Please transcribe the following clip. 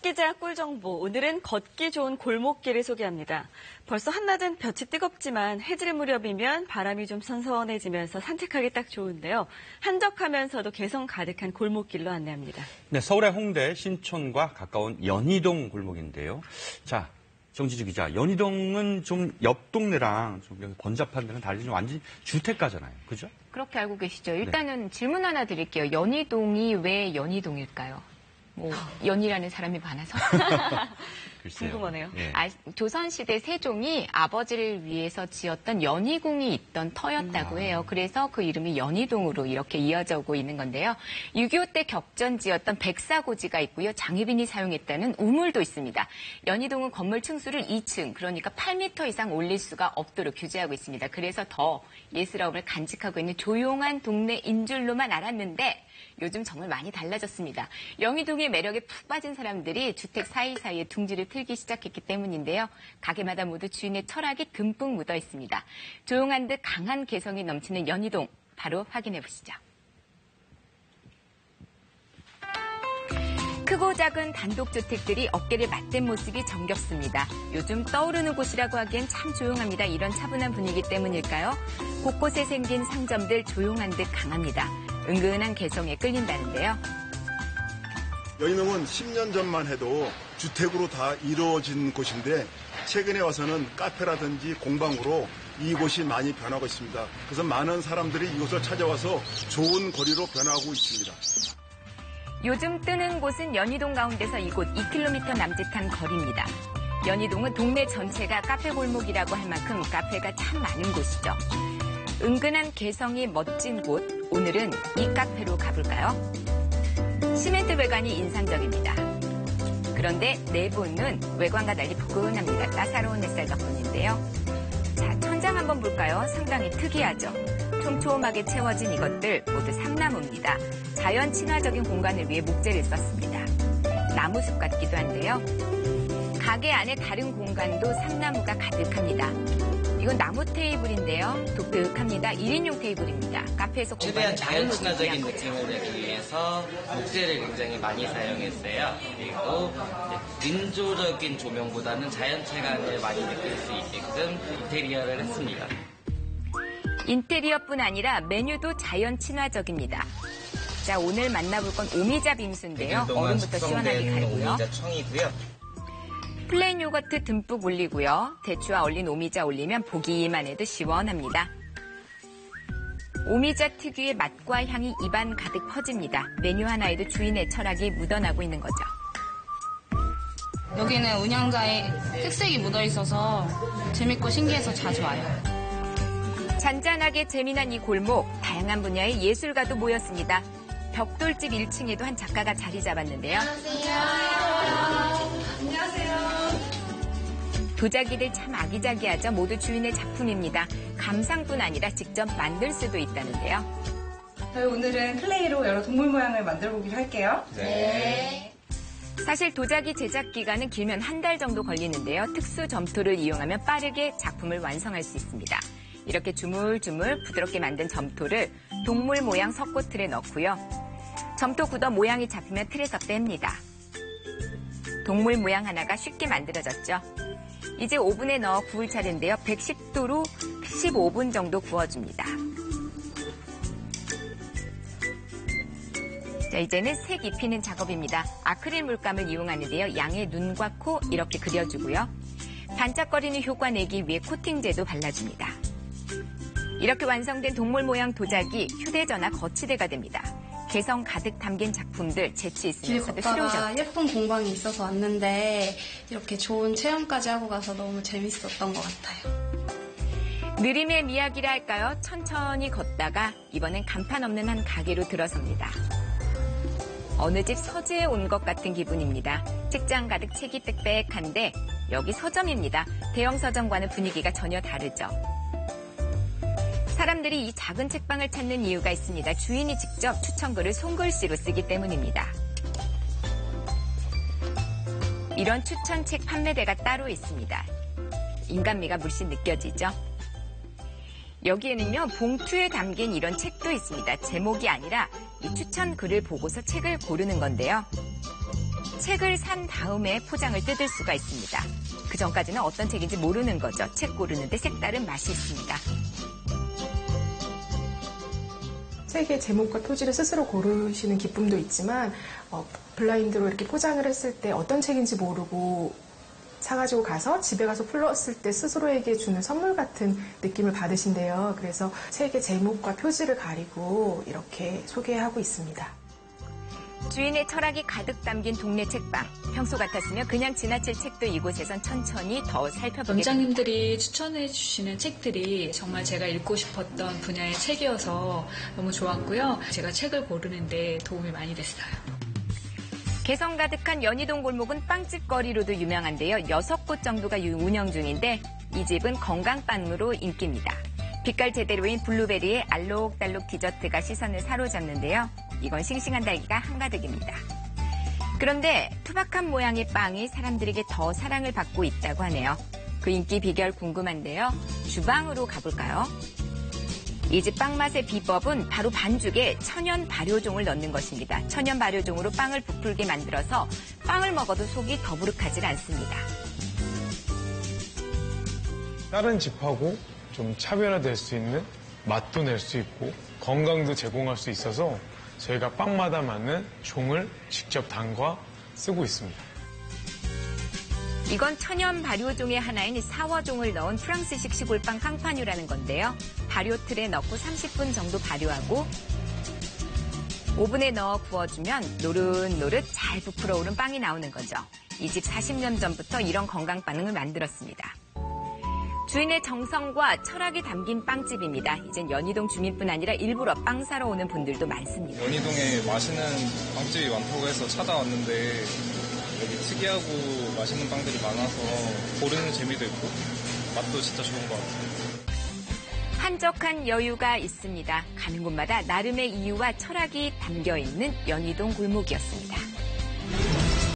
걷기자 꿀정보, 오늘은 걷기 좋은 골목길을 소개합니다. 벌써 한낮은 볕이 뜨겁지만 해질 무렵이면 바람이 좀 선선해지면서 산책하기 딱 좋은데요. 한적하면서도 개성 가득한 골목길로 안내합니다. 네, 서울의 홍대, 신촌과 가까운 연희동 골목인데요. 자, 정지주 기자, 연희동은 좀 옆 동네랑 좀 번잡한 데는 달리 좀 완전히 주택가잖아요. 그죠? 그렇게 알고 계시죠? 일단은 질문 하나 드릴게요. 연희동이 왜 연희동일까요? 뭐 연희라는 사람이 많아서? 궁금하네요. 예. 조선시대 세종이 아버지를 위해서 지었던 연희궁이 있던 터였다고 해요. 그래서 그 이름이 연희동으로 이렇게 이어져 오고 있는 건데요. 6.25 때 격전지였던 백사고지가 있고요. 장희빈이 사용했다는 우물도 있습니다. 연희동은 건물 층수를 2층, 그러니까 8m 이상 올릴 수가 없도록 규제하고 있습니다. 그래서 더 예스러움을 간직하고 있는 조용한 동네인 줄로만 알았는데 요즘 정말 많이 달라졌습니다. 연희동의 매력에 푹 빠진 사람들이 주택 사이사이에 둥지를 틀기 시작했기 때문인데요. 가게마다 모두 주인의 철학이 듬뿍 묻어 있습니다. 조용한 듯 강한 개성이 넘치는 연희동, 바로 확인해 보시죠. 크고 작은 단독주택들이 어깨를 맞댄 모습이 정겹습니다. 요즘 떠오르는 곳이라고 하기엔 참 조용합니다. 이런 차분한 분위기 때문일까요? 곳곳에 생긴 상점들 조용한 듯 강합니다. 은근한 개성에 끌린다는데요. 연희동은 10년 전만 해도 주택으로 다 이루어진 곳인데 최근에 와서는 카페라든지 공방으로 이곳이 많이 변하고 있습니다. 그래서 많은 사람들이 이곳을 찾아와서 좋은 거리로 변하고 있습니다. 요즘 뜨는 곳은 연희동 가운데서 이곳 2km 남짓한 거리입니다. 연희동은 동네 전체가 카페 골목이라고 할 만큼 카페가 참 많은 곳이죠. 은근한 개성이 멋진 곳, 오늘은 이 카페로 가볼까요? 시멘트 외관이 인상적입니다. 그런데 내부는 외관과 달리 포근합니다. 따사로운 햇살 덕분인데요. 자, 천장 한번 볼까요? 상당히 특이하죠. 촘촘하게 채워진 이것들 모두 삼나무입니다. 자연 친화적인 공간을 위해 목재를 썼습니다. 나무숲 같기도 한데요. 가게 안에 다른 공간도 삼나무가 가득합니다. 이건 나무 테이블인데요. 독특합니다. 1인용 테이블입니다. 카페에서 최대한 자연 친화적인 느낌을 내기 위해서 목재를 굉장히 많이 사용했어요. 그리고 민조적인 조명보다는 자연 체감을 많이 느낄 수 있게끔 인테리어를 했습니다. 인테리어뿐 아니라 메뉴도 자연 친화적입니다. 자, 오늘 만나볼 건 오미자 빙수인데요. 얼음부터 시원하게 갈고요. 오미자 청이고요. 플레인 요거트 듬뿍 올리고요. 대추와 얼린 오미자 올리면 보기만 해도 시원합니다. 오미자 특유의 맛과 향이 입안 가득 퍼집니다. 메뉴 하나에도 주인의 철학이 묻어나고 있는 거죠. 여기는 운영자의 특색이 묻어있어서 재밌고 신기해서 자주 와요. 잔잔하게 재미난 이 골목, 다양한 분야의 예술가도 모였습니다. 벽돌집 1층에도 한 작가가 자리 잡았는데요. 안녕하세요. 도자기들 참 아기자기하죠. 모두 주인의 작품입니다. 감상뿐 아니라 직접 만들 수도 있다는데요. 저희 오늘은 클레이로 여러 동물 모양을 만들어보기로 할게요. 네. 사실 도자기 제작 기간은 길면 한 달 정도 걸리는데요. 특수 점토를 이용하면 빠르게 작품을 완성할 수 있습니다. 이렇게 주물주물 부드럽게 만든 점토를 동물 모양 석고틀에 넣고요. 점토 굳어 모양이 잡히면 틀에서 뺍니다. 동물 모양 하나가 쉽게 만들어졌죠. 이제 오븐에 넣어 구울 차례인데요. 110도로 15분 정도 구워줍니다. 자, 이제는 색 입히는 작업입니다. 아크릴 물감을 이용하는데요. 양의 눈과 코 이렇게 그려주고요. 반짝거리는 효과 내기 위해 코팅제도 발라줍니다. 이렇게 완성된 동물 모양 도자기, 휴대전화 거치대가 됩니다. 개성 가득 담긴 작품들, 재치 있으면서도 실용적. 예쁜 공방이 있어서 왔는데 이렇게 좋은 체험까지 하고 가서 너무 재밌었던 것 같아요. 느림의 미학이라 할까요? 천천히 걷다가 이번엔 간판 없는 한 가게로 들어섭니다. 어느 집 서재에 온 것 같은 기분입니다. 책장 가득 책이 빽빽한데 여기 서점입니다. 대형 서점과는 분위기가 전혀 다르죠. 사람들이 이 작은 책방을 찾는 이유가 있습니다. 주인이 직접 추천글을 손글씨로 쓰기 때문입니다. 이런 추천책 판매대가 따로 있습니다. 인간미가 물씬 느껴지죠? 여기에는요, 봉투에 담긴 이런 책도 있습니다. 제목이 아니라 이 추천글을 보고서 책을 고르는 건데요. 책을 산 다음에 포장을 뜯을 수가 있습니다. 그 전까지는 어떤 책인지 모르는 거죠. 책 고르는데 색다른 맛이 있습니다. 책의 제목과 표지를 스스로 고르시는 기쁨도 있지만 블라인드로 이렇게 포장을 했을 때 어떤 책인지 모르고 사가지고 가서 집에 가서 풀었을 때 스스로에게 주는 선물 같은 느낌을 받으신대요. 그래서 책의 제목과 표지를 가리고 이렇게 소개하고 있습니다. 주인의 철학이 가득 담긴 동네 책방. 평소 같았으면 그냥 지나칠 책도 이곳에선 천천히 더 살펴보게 됩니다. 원장님들이 추천해 주시는 책들이 정말 제가 읽고 싶었던 분야의 책이어서 너무 좋았고요. 제가 책을 고르는데 도움이 많이 됐어요. 개성 가득한 연희동 골목은 빵집 거리로도 유명한데요. 6곳 정도가 운영 중인데 이 집은 건강빵으로 인기입니다. 빛깔 제대로인 블루베리의 알록달록 디저트가 시선을 사로잡는데요. 이건 싱싱한 딸기가 한가득입니다. 그런데 투박한 모양의 빵이 사람들에게 더 사랑을 받고 있다고 하네요. 그 인기 비결 궁금한데요. 주방으로 가볼까요? 이 집 빵 맛의 비법은 바로 반죽에 천연 발효종을 넣는 것입니다. 천연 발효종으로 빵을 부풀게 만들어서 빵을 먹어도 속이 더부룩하지 않습니다. 다른 집하고 좀 차별화될 수 있는 맛도 낼 수 있고 건강도 제공할 수 있어서 저희가 빵마다 맞는 종을 직접 담가 쓰고 있습니다. 이건 천연 발효종의 하나인 사워종을 넣은 프랑스식 시골빵 캉파뉴라는 건데요. 발효틀에 넣고 30분 정도 발효하고 오븐에 넣어 구워주면 노릇노릇 잘 부풀어 오른 빵이 나오는 거죠. 이 집 40년 전부터 이런 건강빵을 만들었습니다. 주인의 정성과 철학이 담긴 빵집입니다. 이젠 연희동 주민뿐 아니라 일부러 빵 사러 오는 분들도 많습니다. 연희동에 맛있는 빵집이 많다고 해서 찾아왔는데 여기 특이하고 맛있는 빵들이 많아서 고르는 재미도 있고 맛도 진짜 좋은 것 같아요. 한적한 여유가 있습니다. 가는 곳마다 나름의 이유와 철학이 담겨있는 연희동 골목이었습니다.